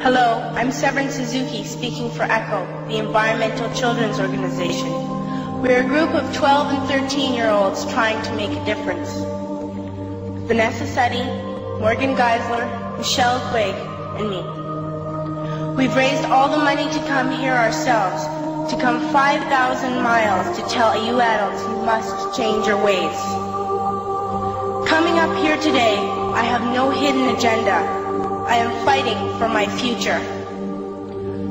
Hello, I'm Severin Suzuki speaking for ECHO, the Environmental Children's Organization. We're a group of 12 and 13-year-olds trying to make a difference. Vanessa Seti, Morgan Geisler, Michelle Quigg, and me. We've raised all the money to come here ourselves, to come 5,000 miles to tell you adults you must change your ways. Coming up here today, I have no hidden agenda. I am fighting for my future.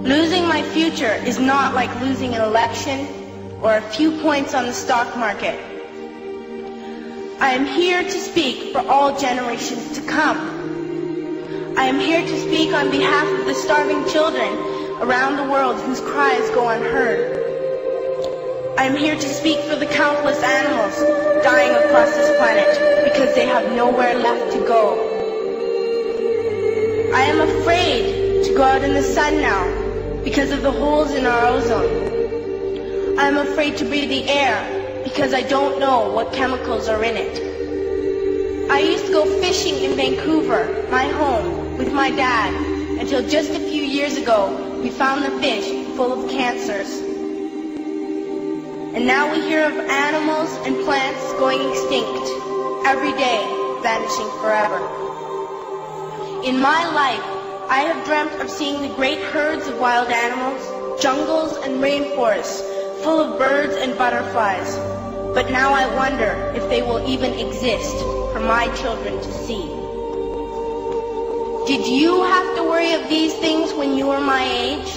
Losing my future is not like losing an election or a few points on the stock market. I am here to speak for all generations to come. I am here to speak on behalf of the starving children around the world whose cries go unheard. I am here to speak for the countless animals dying across this planet because they have nowhere left to go. I am afraid to go out in the sun now because of the holes in our ozone. I am afraid to breathe the air because I don't know what chemicals are in it. I used to go fishing in Vancouver, my home, with my dad, until just a few years ago we found the fish full of cancers. And now we hear of animals and plants going extinct, every day vanishing forever. In my life, I have dreamt of seeing the great herds of wild animals, jungles and rainforests full of birds and butterflies. But now I wonder if they will even exist for my children to see. Did you have to worry of these things when you were my age?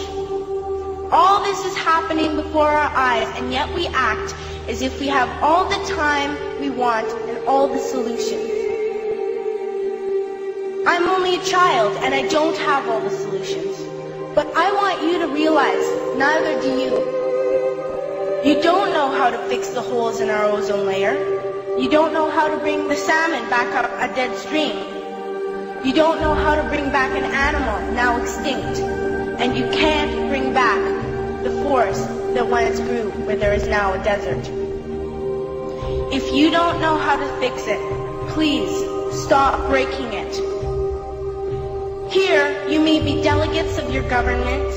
All this is happening before our eyes, and yet we act as if we have all the time we want and all the solutions. I'm only a child and I don't have all the solutions. But I want you to realize, neither do you. You don't know how to fix the holes in our ozone layer. You don't know how to bring the salmon back up a dead stream. You don't know how to bring back an animal now extinct. And you can't bring back the forest that once grew where there is now a desert. If you don't know how to fix it, please stop breaking it. Here, you may be delegates of your government,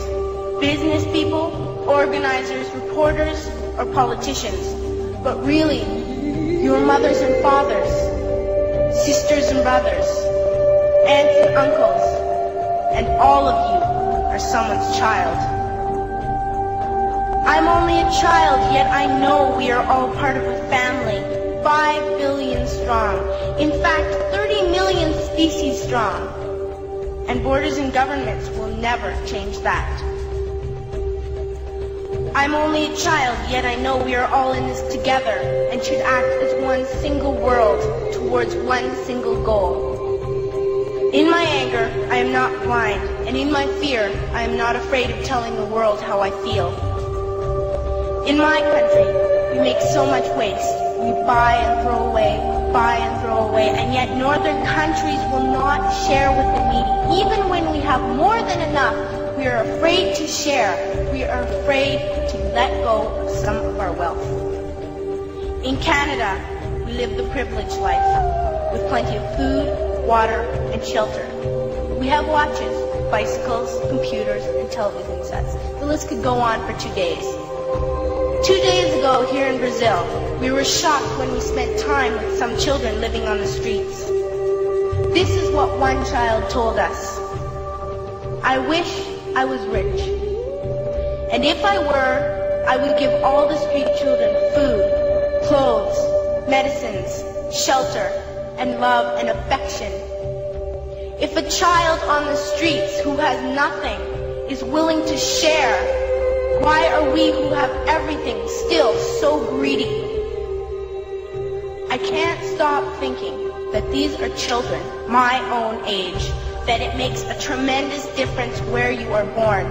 business people, organizers, reporters, or politicians, but really, your mothers and fathers, sisters and brothers, aunts and uncles, and all of you are someone's child. I'm only a child, yet I know we are all part of a family, 5 billion strong, in fact 30 million species strong. And borders and governments will never change that. I'm only a child, yet I know we are all in this together and should act as one single world towards one single goal. In my anger, I am not blind, and in my fear, I am not afraid of telling the world how I feel. In my country, we make so much waste. We buy and throw away, and yet northern countries will not share with the needy. Even when we have more than enough, we are afraid to share. We are afraid to let go of some of our wealth. In Canada, we live the privileged life, with plenty of food, water, and shelter. We have watches, bicycles, computers, and television sets. The list could go on for 2 days. 2 days ago, here in Brazil, we were shocked when we spent time with some children living on the streets. This is what one child told us. I wish I was rich. And if I were, I would give all the street children food, clothes, medicines, shelter, and love and affection. If a child on the streets who has nothing is willing to share, why are we who have everything still so greedy? I can't stop thinking that these are children my own age, that it makes a tremendous difference where you are born.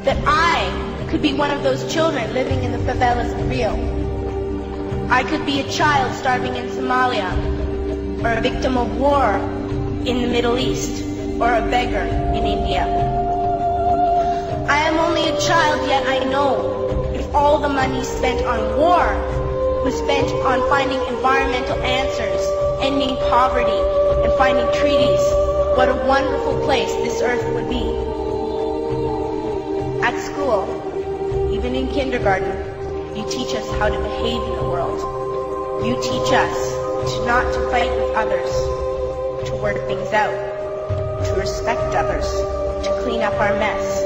That I could be one of those children living in the favelas of Rio. I could be a child starving in Somalia, or a victim of war in the Middle East, or a beggar in India. I am only a child, yet I know if all the money spent on war was spent on finding environmental answers, ending poverty, and finding treaties, what a wonderful place this earth would be. At school, even in kindergarten, you teach us how to behave in the world. You teach us not to fight with others, to work things out, to respect others, to clean up our mess,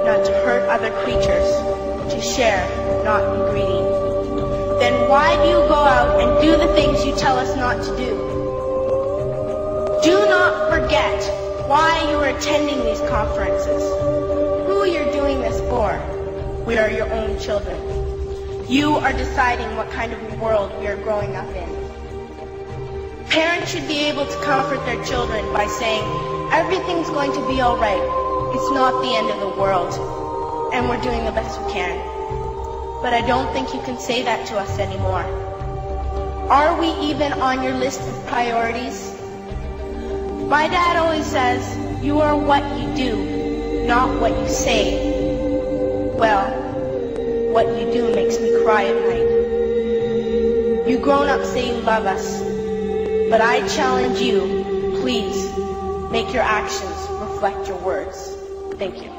not to hurt other creatures, to share, not be greedy. Then why do you go out and do the things you tell us not to do? Do not forget why you are attending these conferences, who you're doing this for. We are your own children. You are deciding what kind of world we are growing up in. Parents should be able to comfort their children by saying, everything's going to be all right. It's not the end of the world, and we're doing the best we can. But I don't think you can say that to us anymore. Are we even on your list of priorities? My dad always says, you are what you do, not what you say. Well, what you do makes me cry at night. You grown-ups say you love us, but I challenge you, please, make your actions reflect your words. Thank you.